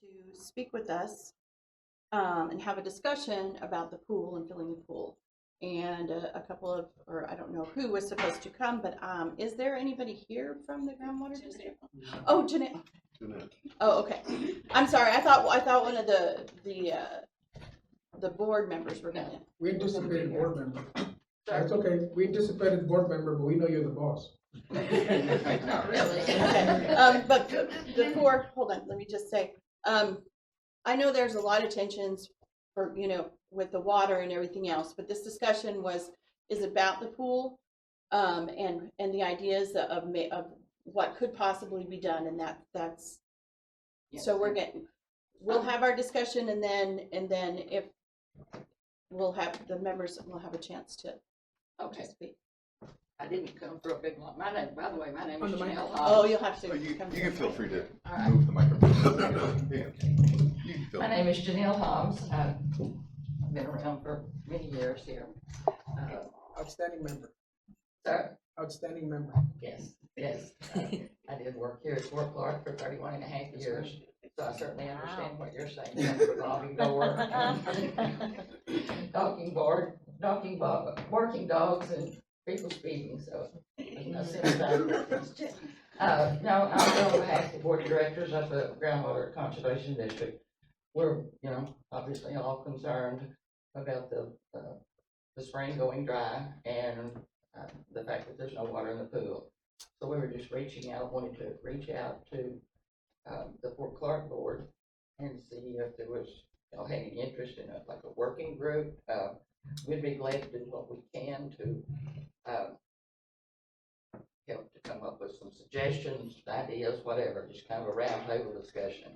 to speak with us and have a discussion about the pool and filling the pool. And a couple of, or I don't know who was supposed to come, but is there anybody here from the groundwater district? Oh, Jeanette. Oh, okay. I'm sorry. I thought one of the board members were gonna. We anticipated board member. That's okay. We anticipated board member, but we know you're the boss. Not really. Okay. But before, hold on. Let me just say, I know there's a lot of tensions for, with the water and everything else, but this discussion is about the pool, and the ideas of what could possibly be done, and that's, yes. So we'll have our discussion, and then if we'll have the members will have a chance to speak. I didn't come for a big long. By the way, my name is Janelle. Oh, you'll have to. So you can feel free to right. move the microphone. My name is Janelle Hobbs. I've been around for many years here. Outstanding member. Sir? Outstanding member. Yes. I did work here at Fort Clark for 31 and a half years. So I certainly understand what you're saying. Revolving door, working dogs, and people speeding. So there's no sense of no, I'm on behalf of the board of directors of the Groundwater Conservation District. We're, obviously all concerned about the spring going dry and the fact that there's no water in the pool. So we were just wanted to reach out to the Fort Clark board and see if there was, had any interest in a working group. We'd be glad to do what we can to help to come up with some suggestions, ideas, whatever, just kind of a round table discussion.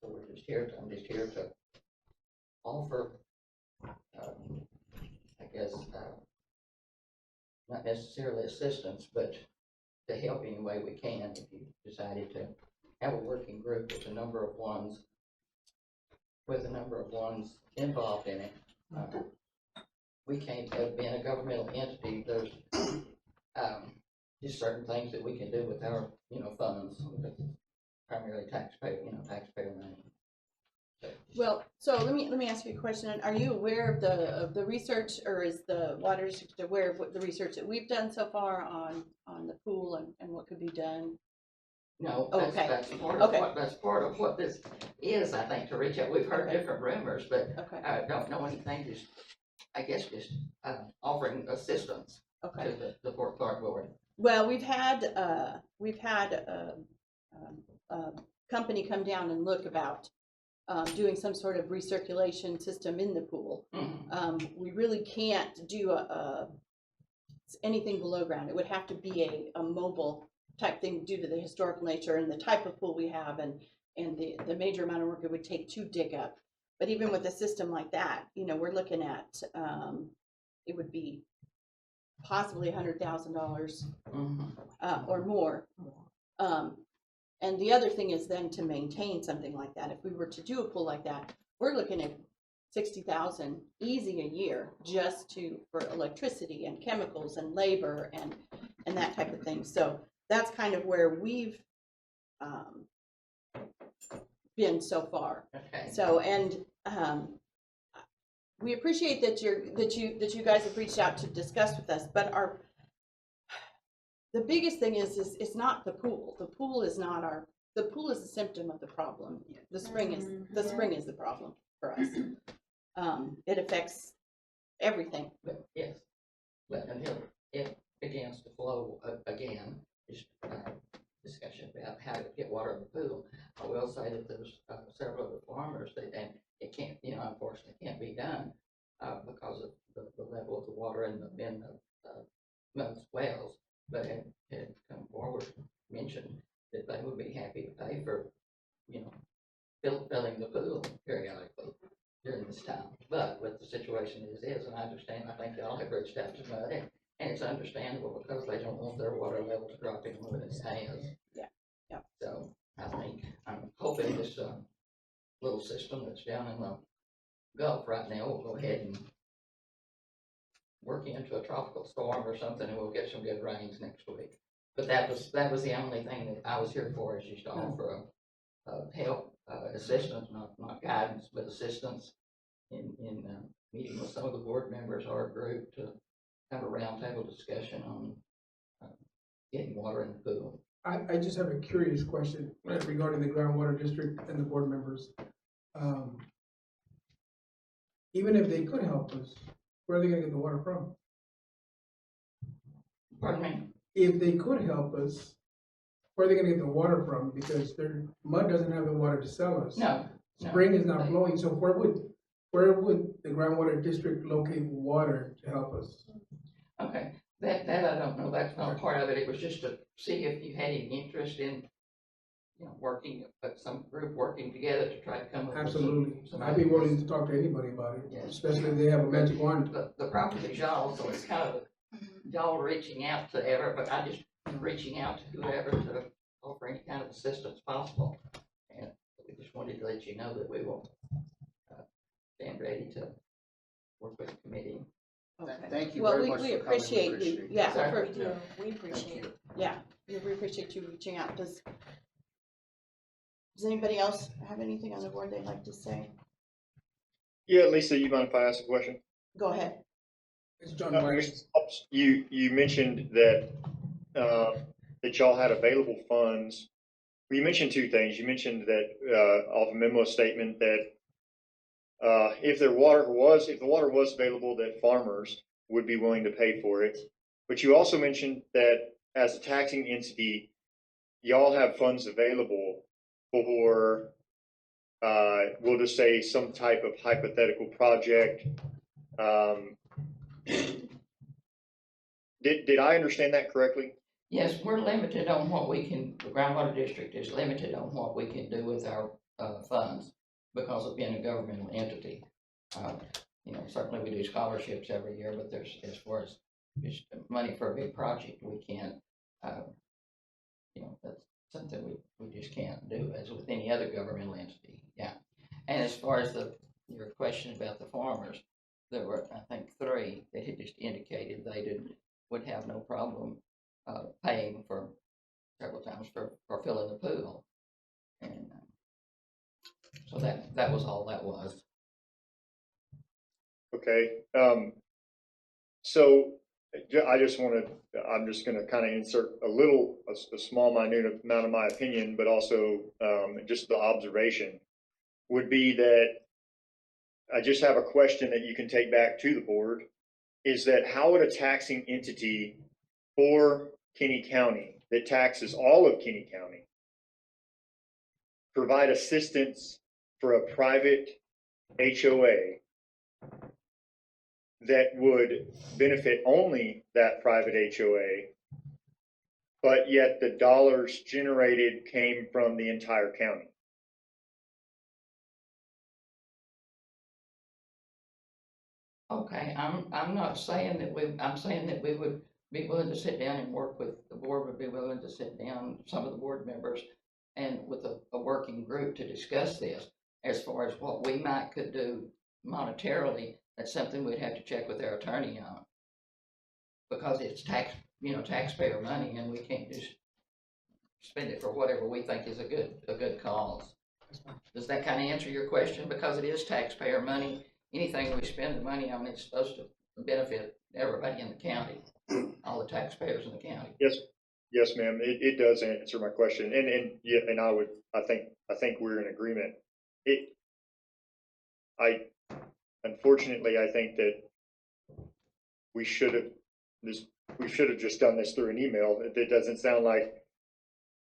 So I'm just here to offer, I guess, not necessarily assistance, but to help any way we can if you decided to have a working group with a number of ones involved in it. We can't have been a governmental entity. There's just certain things that we can do with our, funds, primarily taxpayer money. Well, so let me ask you a question. Are you aware of the research, or is the water district aware of what the research that we've done so far on the pool and what could be done? No, okay. That's part of what this is. I think to reach out. We've heard different rumors, but I don't know anything. Just offering assistance to the Fort Clark board. Well, we've had a company come down and look about doing some sort of recirculation system in the pool. Mm-hmm. We really can't do anything below ground. It would have to be a mobile type thing due to the historical nature and the type of pool we have, and the major amount of work it would take to dig up. But even with a system like that, we're looking at it would be possibly $100,000 or more. And the other thing is then to maintain something like that. If we were to do a pool like that, we're looking at $60,000 easy a year just for electricity and chemicals and labor and that type of thing. So that's kind of where we've been so far. Okay. So we appreciate that you guys have reached out to discuss with us, but the biggest thing is it's not the pool. The pool is not the pool is a symptom of the problem. The spring is the problem for us. It affects everything. But yes, but until it begins to flow again, just discussion about how to get water in the pool. I will say that there's several other farmers and it can't, unfortunately can't be done because of the level of the water in most wells. But had come forward, mentioned that they would be happy to pay for, filling the pool periodically during this time. But with the situation as is, and I understand, I think y'all have reached out to MUD, and it's understandable because they don't want their water level to drop any more than it has. Yeah. So I'm hoping this little system that's down in the Gulf right now will go ahead and work into a tropical storm or something, and we'll get some good rains next week. But that was the only thing that I was here for, is just to offer help assistance, not guidance, but assistance in meeting with some of the board members, our group, to have a roundtable discussion on getting water in the pool. I just have a curious question regarding the groundwater district and the board members. Even if they could help us, where are they gonna get the water from? Pardon me? If they could help us, where are they gonna get the water from? Because Mud doesn't have the water to sell us. No. Spring is not flowing, so where would the groundwater district locate water to help us? Okay, that I don't know, that's not part of it, it was just to see if you had any interest in, working, some group working together to try to come up with Absolutely. some I'd be ideas. willing to talk to anybody about it, Yes. especially if they have a magic wand. The property is y'all, so it's kind of y'all reaching out to but I just reaching out to whoever to offer any kind of assistance possible. And we just wanted to let you know that we will stand ready to work with the committee. Okay. Thank you Well, very we- much we for coming. appreciate you. Appreciate it. Yeah, Sorry? for- We do, we Thank appreciate it. you. we appreciate you reaching out. Does anybody else have anything on the board they'd like to say? Yeah, Lisa, you mind if I ask a question? Go ahead. It's John Myers. You mentioned that, that y'all had available funds. Well, you mentioned two things. You mentioned that, off a memo statement that, if the water was available, that farmers would be willing to pay for it. But you also mentioned that as a taxing entity, y'all have funds available for, we'll just say some type of hypothetical project. Did I understand that correctly? Yes, we're limited on what we can, the groundwater district is limited on what we can do with our funds because of being a governmental entity. Certainly we do scholarships every year, but there's, as far as just money for a big project, we can't, that's something we just can't do as with any other governmental entity, yeah. And as far as your question about the farmers, there were, I think, 3 that had just indicated they would have no problem paying for several times for filling the pool. And so that was all that was. Okay. So I'm just going to kind of insert a small, minute amount of my opinion, but also just the observation would be that I just have a question that you can take back to the board, is that how would a taxing entity for Kinney County that taxes all of Kinney County provide assistance for a private HOA that would benefit only that private HOA, but yet the dollars generated came from the entire county? Okay, I'm not saying I'm saying that we would be willing to sit down and work with, the board would be willing to sit down, some of the board members, and with a working group to discuss this. As far as what we could do monetarily, that's something we'd have to check with our attorney on. Because it's taxpayer money, and we can't just spend it for whatever we think is a good cause. Does that kind of answer your question? Because it is taxpayer money. Anything we spend the money on, it's supposed to benefit everybody in the county, all the taxpayers in the county. Yes, ma'am. It does answer my question, and I think we're in agreement. Unfortunately, I think that we should have just done this through an email. It doesn't sound like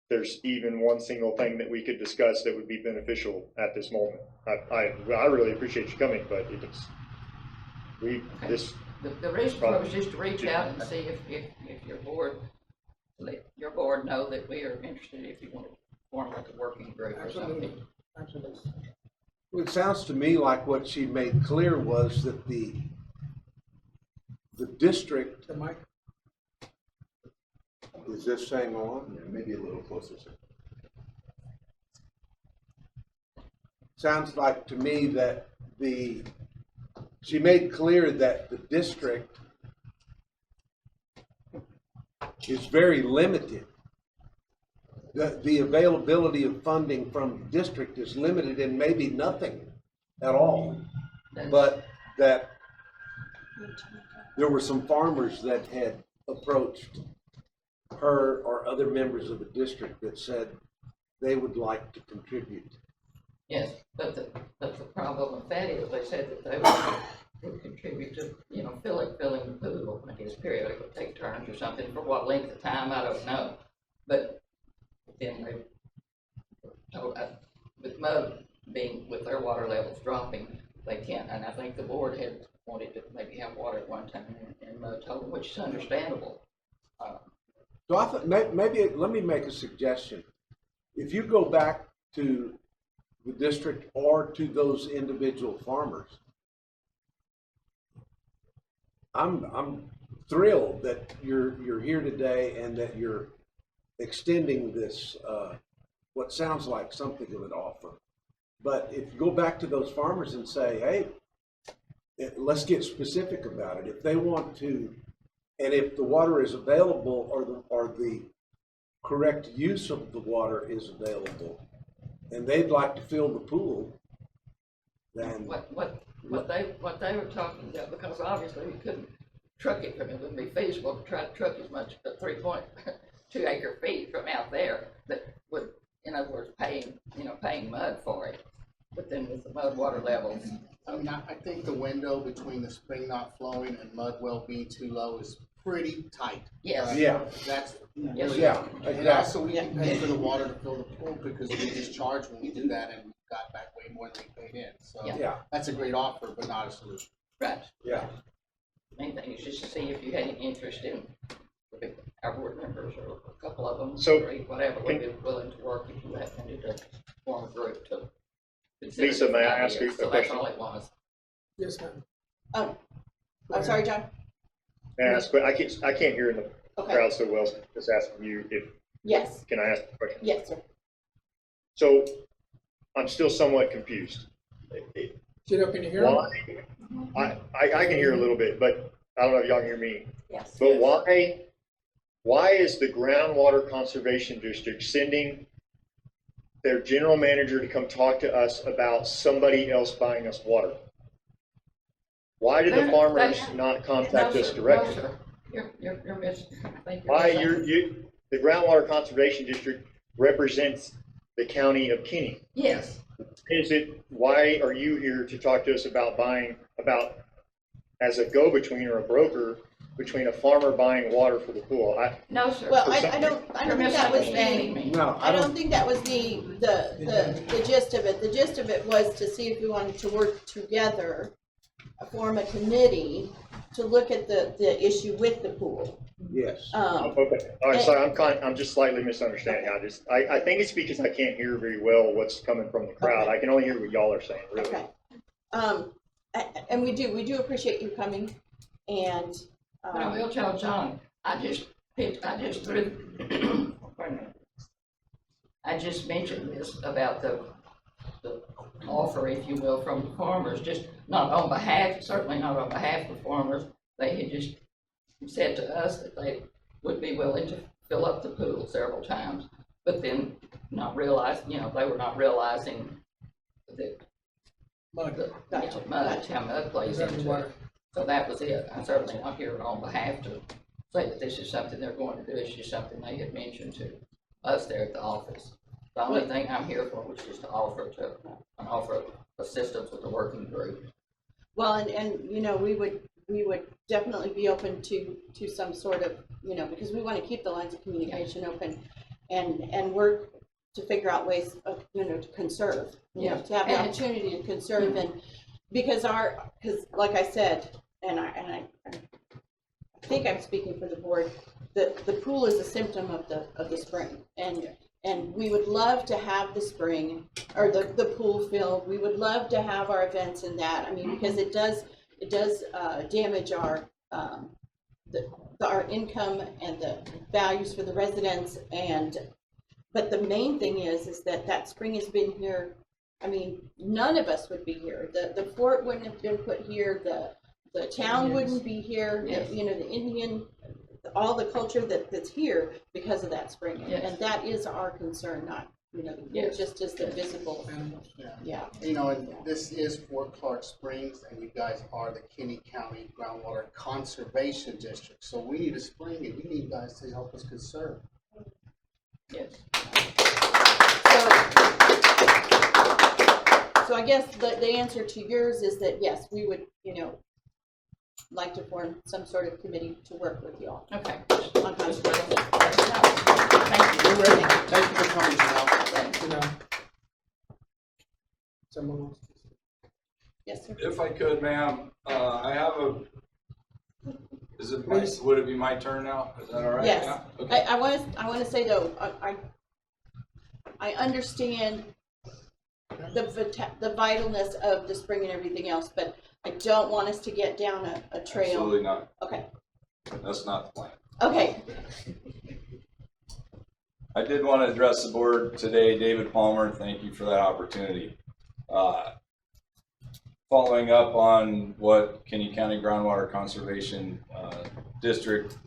there's even one single thing that we could discuss that would be beneficial at this moment. I really appreciate you coming, but The reason was just to reach out and see if your board, let your board know that we are interested, if you want to form like a working group or something. Absolutely. Well, it sounds to me like what she made clear was that the district, The mic. is this thing on? Yeah, maybe a little closer, sir. Sounds like to me that she made clear that the district is very limited the availability of funding from the district is limited and maybe nothing at all. But that there were some farmers that had approached her or other members of the district that said they would like to contribute. Yes, but the problem with that is they said that they would contribute to, you know, filling the pool, I guess periodically take turns or something, for what length of time, I don't know. But then they told us, with mud being, with their water levels dropping, they can't, and I think the board had wanted to maybe have water at one time and mud told them, which is understandable. So I thought, maybe, let me make a suggestion. If you go back to the district or to those individual farmers, I'm thrilled that you're here today and that you're extending this, what sounds like something of an offer. But if you go back to those farmers and say, hey, let's get specific about it. If they want to, and if the water is available or the correct use of the water is available, and they'd like to fill the pool, then What they were talking about, because obviously we couldn't truck it from, it wouldn't be feasible to try to truck as much, 3.2 acre feet from out there, that would, in other words, paying mud for it. But then with the mud water levels, I mean, I think the window between the spring not flowing and mud well being too low is pretty tight. yes. yeah, That's. Yes. really- yeah, And exactly. also, we can pay for the water to fill the pool because we just charge when we do that and got back way more than we paid in. So Yeah. Yeah, that's a great offer, but not a solution. Right. yeah. Main thing is just to see if you had any interest in, our board members or a couple of them, So, or whatever, would be willing to work if you happened to form a group to consider. Lisa, may I ask you a So that's question? all it was. Yes, ma'am. I'm sorry, John. May I ask, but I can't hear in the Okay, crowd so well, so just asking you if, yes, can I ask a question? yes, sir. So I'm still somewhat confused. Kiddo, can you hear me? Why, I can hear a little bit, but I don't know if y'all can hear me. Yes. But why is the Groundwater Conservation District sending their general manager to come talk to us about somebody else buying us water? Why did the farmers not contact us directly? No, sir. You're missing. I think Why missing. the Groundwater Conservation District represents the county of Kenny. Yes, Why are you here to talk to us about as a go-between or a broker between a farmer buying water for the pool? no, sir. Well, I don't You're think that was misunderstanding the, me. No, I don't think that was the gist of it. The gist of it was to see if we wanted to work together, form a committee to look at the issue with the pool. Yes. Okay, all right, sorry, I'm just slightly misunderstanding. I think it's because I can't hear very well what's coming from the crowd. I can only hear what y'all are saying, really. Okay. And we do appreciate you coming and, But I will tell John, I just mentioned this about the offer, if you will, from the farmers, just not on behalf, certainly not on behalf of the farmers. They had just said to us that they would be willing to fill up the pool several times, but then not realize, they were not realizing that Mud. Gotcha. how mud plays Exactly into water. it. So that was it. I'm certainly not here on behalf to say that this is something they're going to do. It's just something they had mentioned to us there at the office. The only thing I'm here for was just to offer assistance with the working group. well, and we would definitely be open to some sort of, because we want to keep the lines of communication open and work to figure out ways of, to conserve, to have the And- opportunity to conserve and because like I said, and I think I'm speaking for the board, the pool is a symptom of the spring and we would love to have the spring or the pool filled. We would love to have our events in that. I mean, because it does damage our income and the values for the residents. But the main thing is that spring has been here. I mean, none of us would be here. The fort wouldn't have been put here. The town wouldn't be here. Yes. The Indian all the culture that's here because of that spring. Yes. And that is our concern, not, you know, the pool Yes. just is the visible, Animals. Yeah. yeah. You know, and this is Fort Clark Springs, and you guys are the Kinney County Groundwater Conservation District. So we need a spring, and we need you guys to help us conserve. Yes. So I guess the answer to yours is that, yes, we would, you know, like to form some sort of committee to work with you all Okay. on conservation. Thank you. You're ready. Thank you for coming, Janelle. Thanks. You know. Someone wants to say. Yes, sir. If I could, ma'am, I have Please. would it be my turn now? Is that all right? Yes. Yeah? Okay. I want to say though, I understand the vitalness of the spring and everything else, but I don't want us to get down a trail. Absolutely not. Okay, That's not the plan. okay, I did want to address the board today. David Palmer, thank you for that opportunity. Following up on what Kinney County Groundwater Conservation District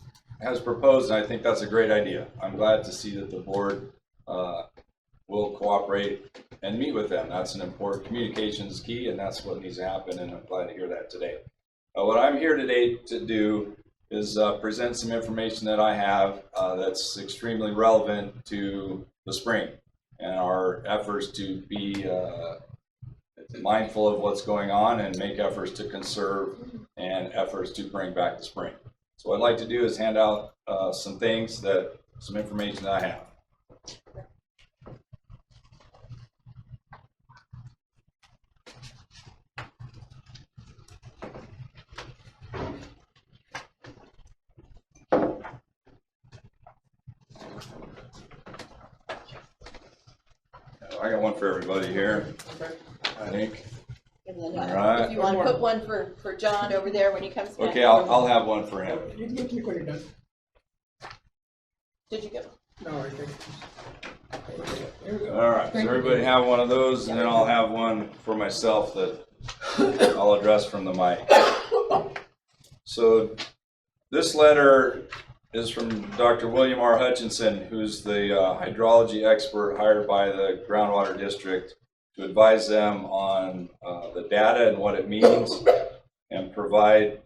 has proposed, and I think that's a great idea. I'm glad to see that the board will cooperate and meet with them. That's an important, communication is key, and that's what needs to happen, and I'm glad to hear that today. What I'm here today to do is present some information that I have that's extremely relevant to the spring and our efforts to be mindful of what's going on and make efforts to conserve and efforts to bring back the spring. So what I'd like to do is hand out some information that I have. I got one for everybody here, I think. and then All right. if you want to put one for John over there when he comes back. Okay, I'll have one for him. You can click when you're done. Did you go? No, I think. There we go. All right, so Thank you. everybody have one of those, and then I'll have one for myself that I'll address from the mic. So this letter is from Dr. William R. Hutchinson, who's the hydrology expert hired by the Groundwater District to advise them on the data and what it means and provide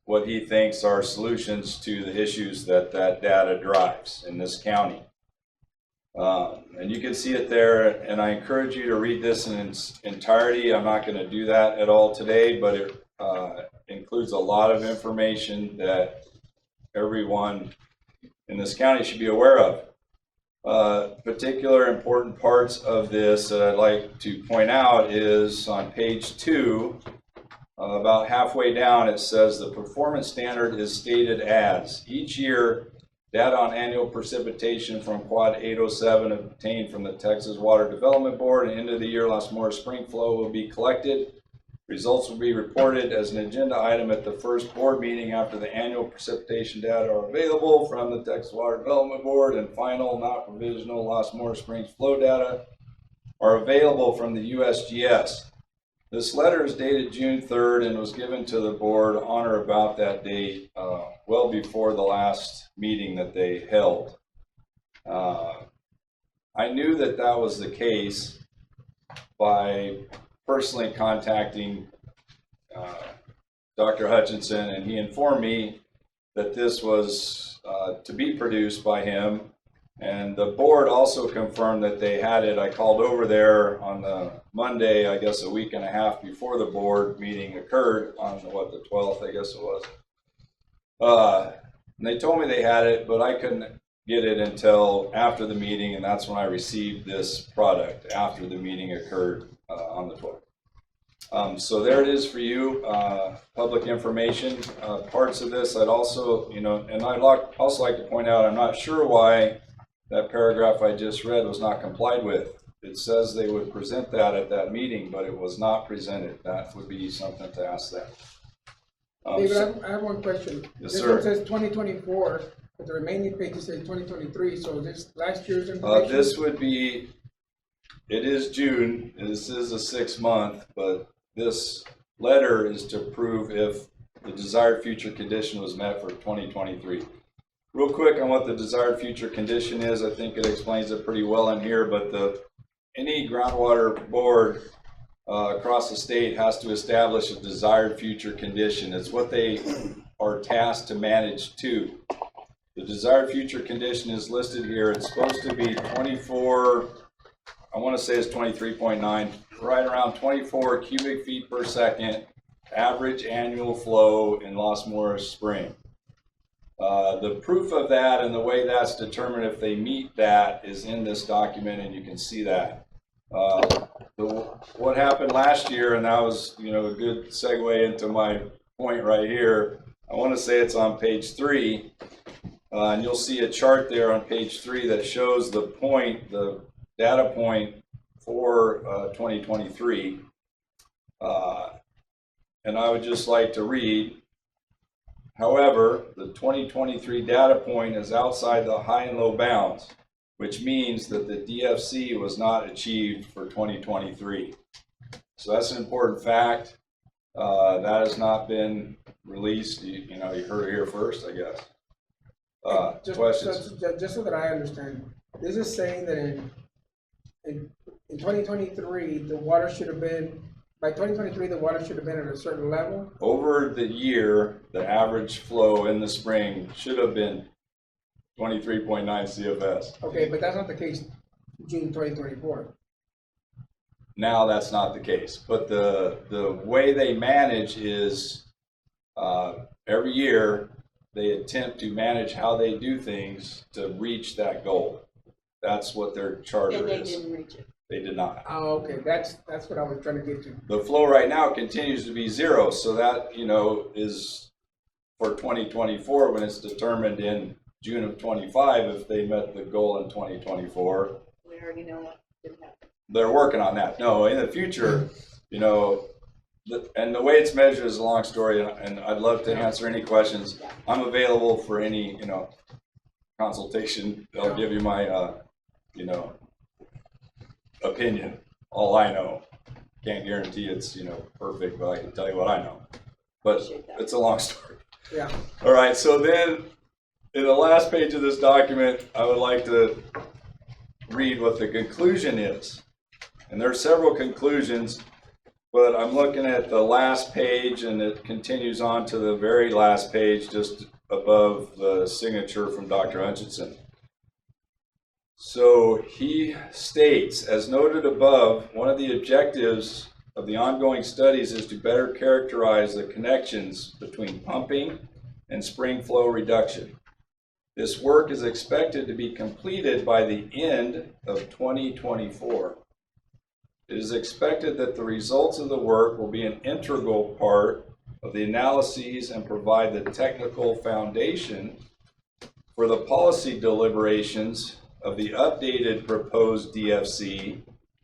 what he thinks are solutions to the issues that data drives in this county. And you can see it there, and I encourage you to read this in its entirety. I'm not going to do that at all today, but it includes a lot of information that everyone in this county should be aware of. Particular important parts of this that I'd like to point out is on page 2, about halfway down, it says the performance standard is stated as each year data on annual precipitation from Quad 807 obtained from the Texas Water Development Board and end of the year Las Moras spring flow will be collected. Results will be reported as an agenda item at the first board meeting after the annual precipitation data are available from the Texas Water Development Board, and final, not provisional, Las Moras Springs flow data are available from the USGS. This letter is dated June 3rd and was given to the board on or about that date, well before the last meeting that they held. I knew that that was the case by personally contacting Dr. Hutchinson, and he informed me that this was to be produced by him, and the board also confirmed that they had it. I called over there on the Monday, I guess a week and a half before the board meeting occurred, on what, the 12th, I guess it was. And they told me they had it, but I couldn't get it until after the meeting, and that's when I received this product, after the meeting occurred on the 12th. So there it is for you, public information. Parts of this I'd also, and I'd also like to point out, I'm not sure why that paragraph I just read was not complied with. It says they would present that at that meeting, but it was not presented. That would be something to ask them. David, I have one question. Yes, This sir. one says 2024, but the remaining pages say 2023, so this last year's information? This would be, it is June, this is a 6-month, but this letter is to prove if the desired future condition was met for 2023. real quick on what the desired future condition is, I think it explains it pretty well in here, but any groundwater board across the state has to establish a desired future condition. It's what they are tasked to manage to. The desired future condition is listed here. It's supposed to be 24, I want to say it's 23.9, right around 24 cubic feet per second, average annual flow in Los Morris Spring. The proof of that and the way that's determined if they meet that is in this document, and you can see that. What happened last year, and that was, a good segue into my point right here. I want to say it's on page 3, and you'll see a chart there on page 3 that shows the data point for 2023. And I would just like to read, however, the 2023 data point is outside the high and low bounds, which means that the DFC was not achieved for 2023. So that's an important fact. That has not been released. You heard it here first, I guess. Questions? Just so that I understand, this is saying that in 2023, the water should have been, by 2023, the water should have been at a certain level? Over the year, the average flow in the spring should have been 23.9 CFS. Okay, but that's not the case June 2024. Now that's not the case, but the way they manage is every year they attempt to manage how they do things to reach that goal. That's what their charter is. And they didn't reach it. They did not. Oh, okay, that's what I was trying to get to. The flow right now continues to be 0, so that is for 2024 when it's determined in June of 25 if they met the goal in 2024. We already know what didn't happen. They're working on that. No, in the future, and the way it's measured is a long story, and I'd love to answer any questions. I'm available for any, consultation. I'll give you my, opinion. All I know. Can't guarantee it's, perfect, but I can tell you what I know. But it's a long story. Yeah. All right, so then in the last page of this document, I would like to read what the conclusion is. And there are several conclusions, but I'm looking at the last page, and it continues on to the very last page just above the signature from Dr. Hutchinson. So he states, as noted above, one of the objectives of the ongoing studies is to better characterize the connections between pumping and spring flow reduction. This work is expected to be completed by the end of 2024. It is expected that the results of the work will be an integral part of the analyses and provide the technical foundation for the policy deliberations of the updated proposed DFC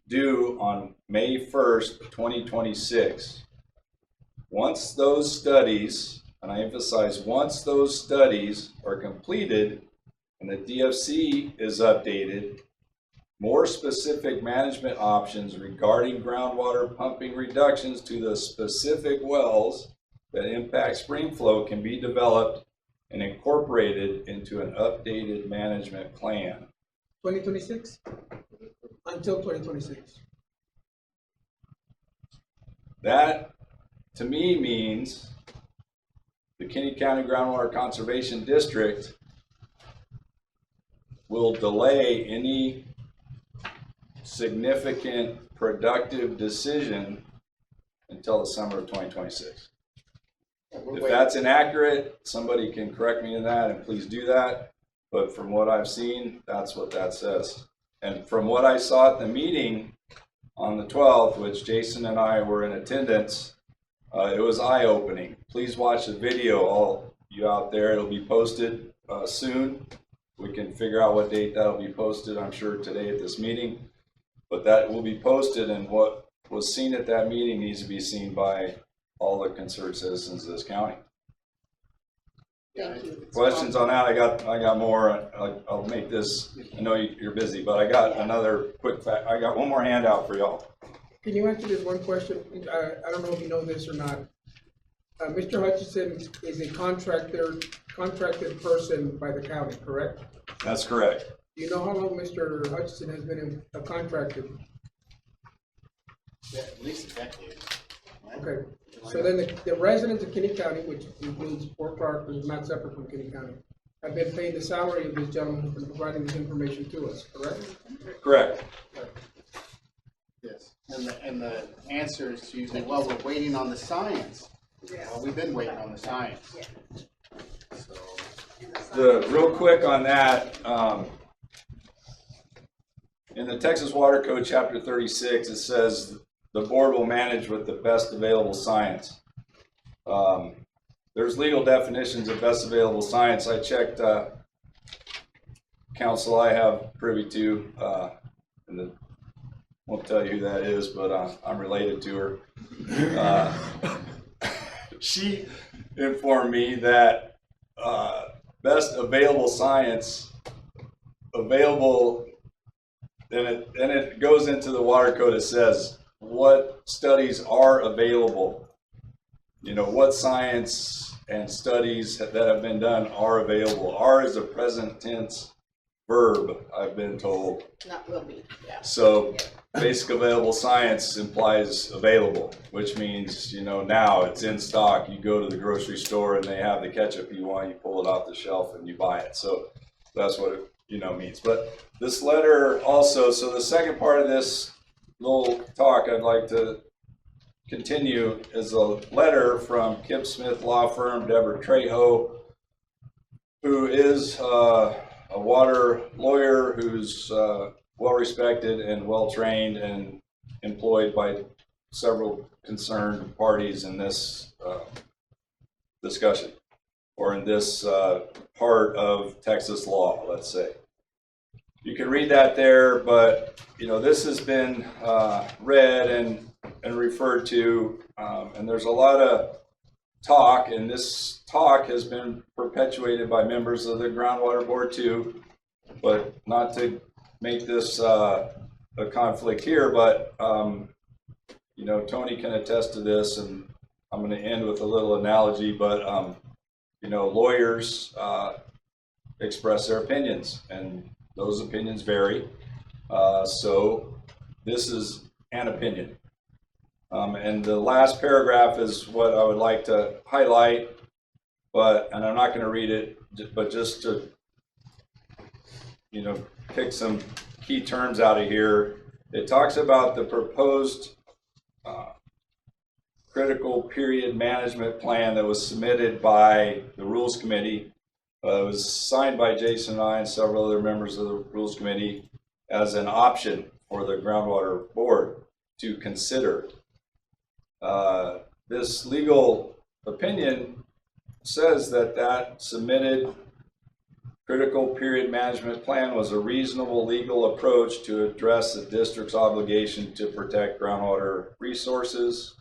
due on May 1st, 2026. Once those studies, and I emphasize once those studies are completed and the DFC is updated, more specific management options regarding groundwater pumping reductions to the specific wells that impact spring flow can be developed and incorporated into an updated management plan. 2026? Until 2026. That, to me, means the Kinney County Groundwater Conservation District will delay any significant productive decision until the summer of 2026. If that's inaccurate, somebody can correct me in that, and please do that. But from what I've seen, that's what that says. And from what I saw at the meeting on the 12th, which Jason and I were in attendance, it was eye-opening. Please watch the video, all you out there. It'll be posted soon. We can figure out what date that'll be posted, I'm sure today at this meeting. But that will be posted, and what was seen at that meeting needs to be seen by all the concerned citizens of this county. Thank you. Questions on that? I got more. I'll make this. I know you're busy, but I got another quick fact. I got one more handout for y'all. Can you answer this one question? I don't know if you know this or not. Mr. Hutchinson is a contracted person by the county, correct? That's correct. Do you know how long Mr. Hutchinson has been a contracted? Yeah, at least a decade. right? Okay, so then the residents of Kinney County, which includes Fort Clark, which is not separate from Kinney County, have been paying the salary of this gentleman who's been providing this information to us, correct? Correct. Yes, and the answer is usually, well, we're waiting on the science. Well, we've been waiting on the science. So, Real quick on that, in the Texas Water Code, Chapter 36, it says the board will manage with the best available science. There's legal definitions of best available science. I checked counsel I have privy to, and won't tell you who that is, but I'm related to her. She informed me that best available science, available, then it goes into the water code. It says what studies are available. You know, what science and studies that have been done are available. Are is a present tense verb, I've been told. Not will be, yeah. So basic available science implies available, which means, you know, now it's in stock. You go to the grocery store and they have the ketchup you want, you pull it off the shelf and you buy it. So that's what it, you know, means. But this letter also, so the second part of this little talk I'd like to continue is a letter from Kip Smith Law Firm, Deborah Trejo, who is a water lawyer who's well-respected and well-trained and employed by several concerned parties in this discussion, or in this part of Texas law, let's say. You can read that there, but you know, this has been read and referred to, and there's a lot of talk, and this talk has been perpetuated by members of the Groundwater Board too, but not to make this a conflict here, but you know, Tony can attest to this, and I'm going to end with a little analogy, but you know, lawyers express their opinions, and those opinions vary. So this is an opinion. And the last paragraph is what I would like to highlight, and I'm not going to read it, but just to, you know, pick some key terms out of here. It talks about the proposed critical period management plan that was submitted by the Rules Committee. It was signed by Jason and I and several other members of the Rules Committee as an option for the Groundwater Board to consider. This legal opinion says that that submitted critical period management plan was a reasonable legal approach to address the district's obligation to protect groundwater resources.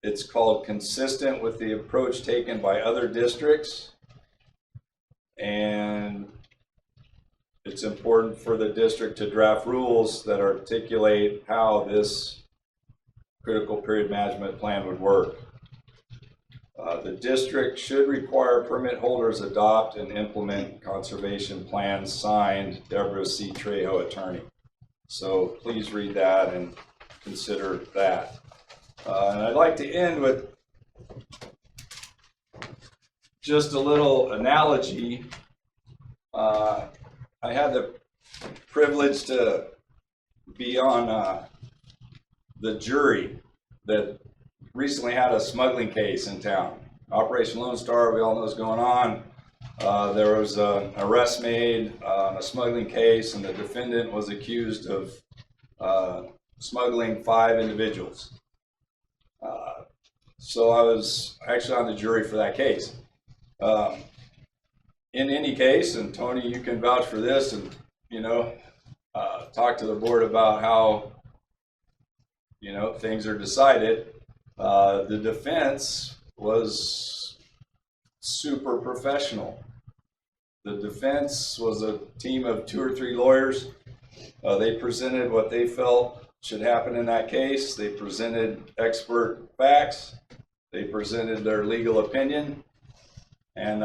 It's called consistent with the approach taken by other districts, and it's important for the district to draft rules that articulate how this critical period management plan would work. The district should require permit holders adopt and implement conservation plans signed Deborah C. Trejo, attorney. So please read that and consider that. And I'd like to end with just a little analogy. I had the privilege to be on the jury that recently had a smuggling case in town. Operation Lone Star, we all know what's going on. There was an arrest made on a smuggling case, and the defendant was accused of smuggling 5 individuals. So I was actually on the jury for that case. In any case, and Tony, you can vouch for this, and you know, talk to the board about how, you know, things are decided. The defense was super professional. The defense was a team of 2 or 3 lawyers. They presented what they felt should happen in that case. They presented expert facts. They presented their legal opinion, and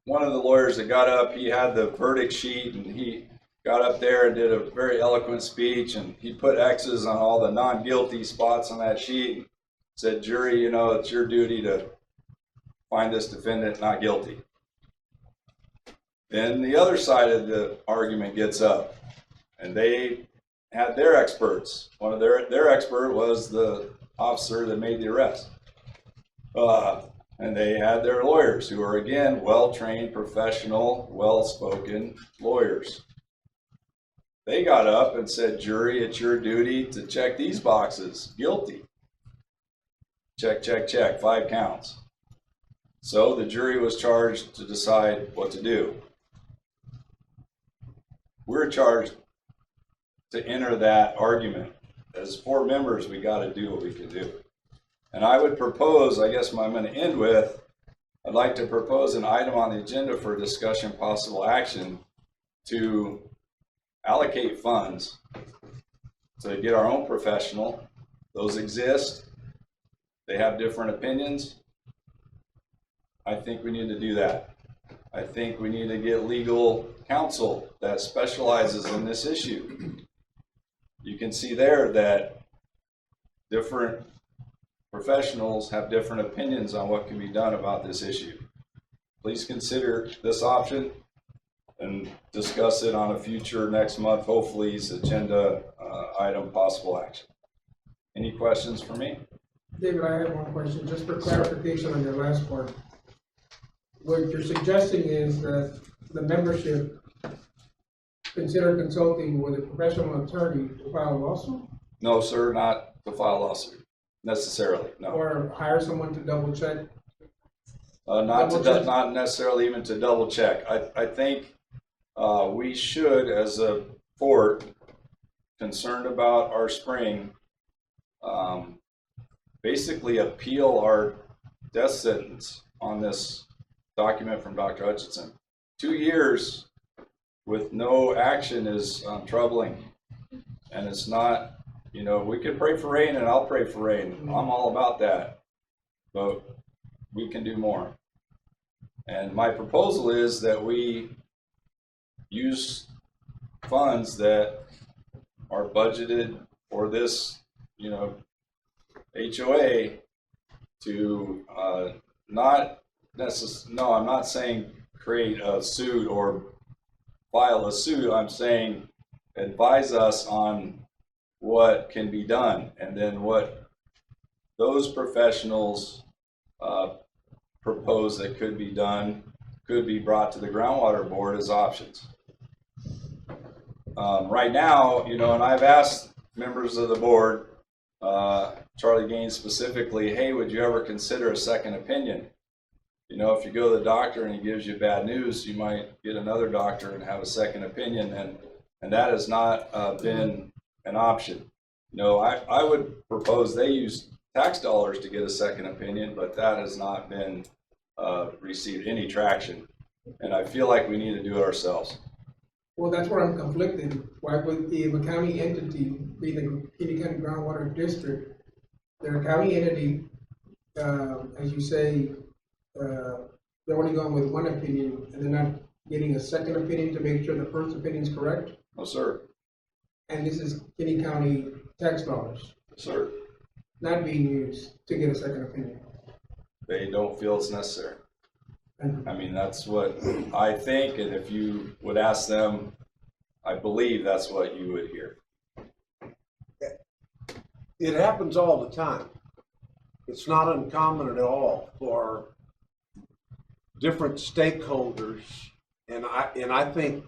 one of the lawyers that got up, he had the verdict sheet, and he got up there and did a very eloquent speech, and he put X's on all the non-guilty spots on that sheet, and said, jury, you know, it's your duty to find this defendant not guilty. Then the other side of the argument gets up, and they had their experts. One of their expert was the officer that made the arrest. And they had their lawyers, who are, again, well-trained, professional, well-spoken lawyers. They got up and said, jury, it's your duty to check these boxes. Guilty. Check, check, check. 5 counts. So the jury was charged to decide what to do. We're charged to enter that argument. As 4 members, we got to do what we can do. And I would propose, I guess I'm going to end with, I'd like to propose an item on the agenda for discussion, possible action, to allocate funds to get our own professional. Those exist. They have different opinions. I think we need to do that. I think we need to get legal counsel that specializes in this issue. You can see there that different professionals have different opinions on what can be done about this issue. Please consider this option and discuss it on a future next month, hopefully's agenda item, possible action. Any questions for me? David, I have one question, just for clarification on your last part. What you're suggesting is that the membership consider consulting with a professional attorney to file a lawsuit? No, sir, not to file a lawsuit necessarily, no. Or hire someone to double check? Not necessarily even to double check. I think we should, as a board concerned about our spring, basically appeal our death sentence on this document from Dr. Hutchinson. 2 years with no action is troubling, and it's not, you know, we could pray for rain, and I'll pray for rain. I'm all about that, but we can do more. And my proposal is that we use funds that are budgeted for this, you know, HOA to no, I'm not saying create a suit or file a suit. I'm saying advise us on what can be done, and then what those professionals propose that could be done could be brought to the groundwater board as options. Right now, you know, and I've asked members of the board, Charlie Gaines specifically, hey, would you ever consider a second opinion? You know, if you go to the doctor and he gives you bad news, you might get another doctor and have a second opinion, and that has not been an option. You know, I would propose they use tax dollars to get a second opinion, but that has not been received any traction, and I feel like we need to do it ourselves. Well, that's where I'm conflicted. Why would if a county entity, be the Kinney County Groundwater District, they're a county entity, as you say, they're only going with one opinion, and they're not getting a second opinion to make sure the first opinion is correct? No, sir. And this is Kinney County tax dollars, Sir, not being used to get a second opinion. they don't feel it's necessary. I mean, that's what I think, and if you would ask them, I believe that's what you would hear. It happens all the time. It's not uncommon at all for different stakeholders, and I think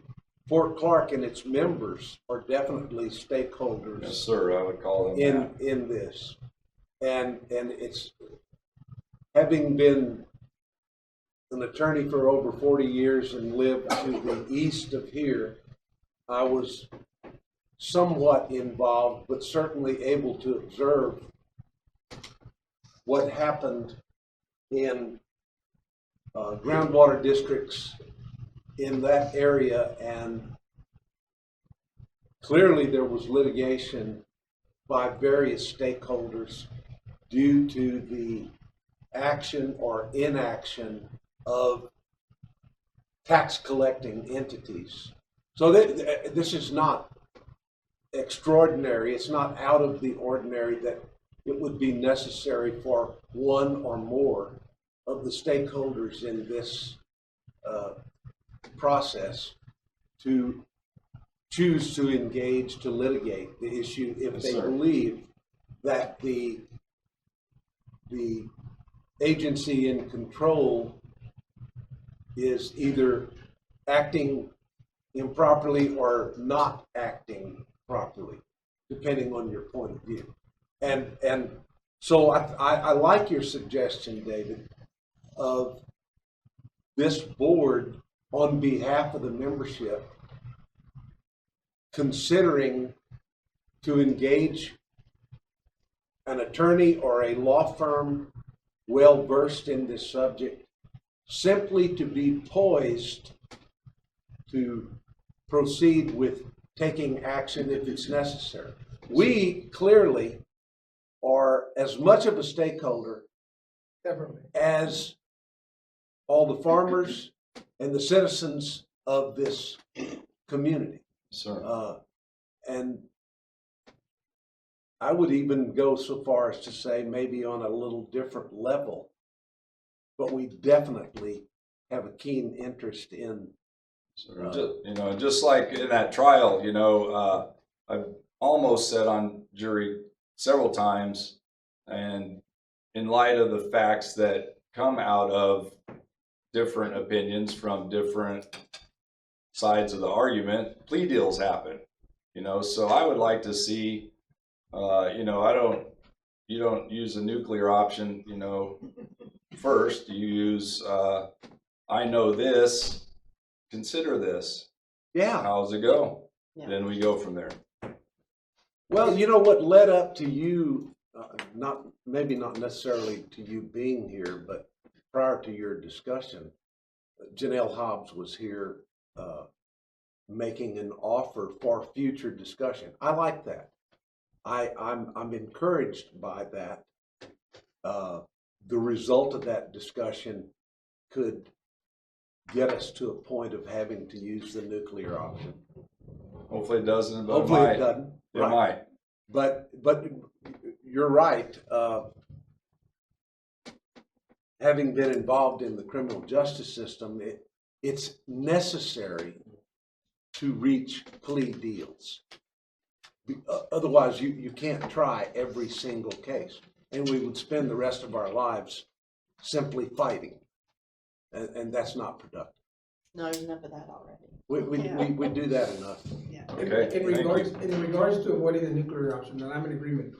Fort Clark and its members are definitely stakeholders. Yes, sir, I would call them in this, and it's, having been an attorney for over 40 years and lived to the east of here, I was somewhat involved, but certainly able to observe what happened in groundwater districts in that area, and clearly there was litigation by various stakeholders due to the action or inaction of tax collecting entities. So this is not extraordinary. It's not out of the ordinary that it would be necessary for one or more of the stakeholders in this process to choose to engage to litigate the issue if Yes, they sir. believe that the agency in control is either acting improperly or not acting properly, depending on your point of view. And so I like your suggestion, David, of this board on behalf of the membership considering to engage an attorney or a law firm well versed in this subject, simply to be poised to proceed with taking action if it's necessary. We clearly are as much of a stakeholder Definitely. as all the farmers and the citizens of this community. Sir. And I would even go so far as to say maybe on a little different level, but we definitely have a keen interest in. Just like in that trial, I've almost sat on jury several times, and in light of the facts that come out of different opinions from different sides of the argument, plea deals happen. So I would like to see, you don't use a nuclear option, first. You use, I know this. Consider this. Yeah. How's it go? Yeah. Then we go from there. Well, you know what led up to you, maybe not necessarily to you being here, but prior to your discussion, Janelle Hobbs was here making an offer for future discussion. I like that. I'm encouraged by that. The result of that discussion could get us to a point of having to use the nuclear option. Hopefully it doesn't, but Hopefully it might. it doesn't. It Right. might. But you're right. Having been involved in the criminal justice system, it's necessary to reach plea deals. Otherwise, you can't try every single case, and we would spend the rest of our lives simply fighting, and that's not productive. No, there's enough of that already. We do that enough. Okay. In regards to avoiding the nuclear option, and I'm in agreement.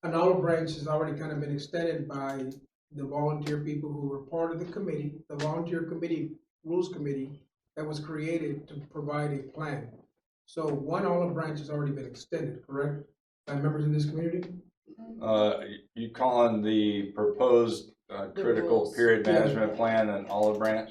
An olive branch has already kind of been extended by the volunteer people who were part of the committee, the volunteer committee, rules committee, that was created to provide a plan. So one olive branch has already been extended, correct? By members in this community? You calling the proposed critical rules. period Yeah. management plan an olive branch?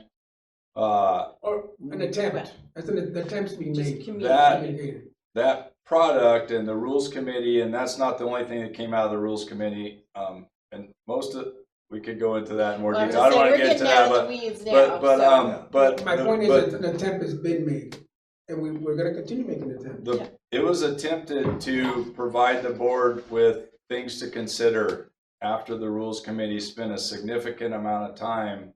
Or an attempt, that's an attempt to be Just made, communicate. That product and the rules committee, and that's not the only thing that came out of the rules committee. And most of, we could go into that in more Well, I was detail. I don't gonna want say, to get into we're getting that, down in the weeds now, but my point but is that an attempt has been made, and we're gonna continue making an attempt. it was attempted to provide the board with things to consider after the rules committee spent a significant amount of time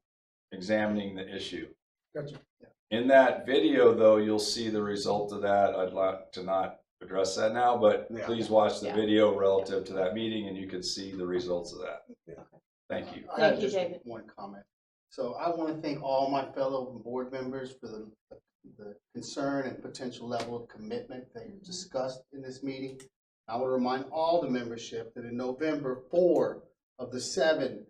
examining the issue. Gotcha. In that video, though, you'll see the result of that. I'd like to not address that now, but Yeah. please watch the Yeah. video relative to that meeting, and you can see the results of that. Yeah. Thank you. I Thank have you, just David. one comment. So I want to thank all my fellow board members for the concern and potential level of commitment that you discussed in this meeting. I want to remind all the membership that in November, 4 of the 7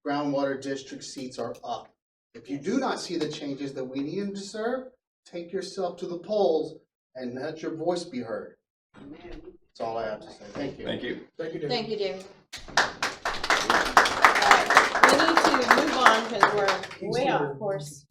groundwater district seats are up. If you do not see the changes that we need and deserve, take yourself to the polls and let your voice be heard. That's all I have to say. Thank you. Thank you. Thank you, David. Thank you, David. All right, we need to move on because we're way off course.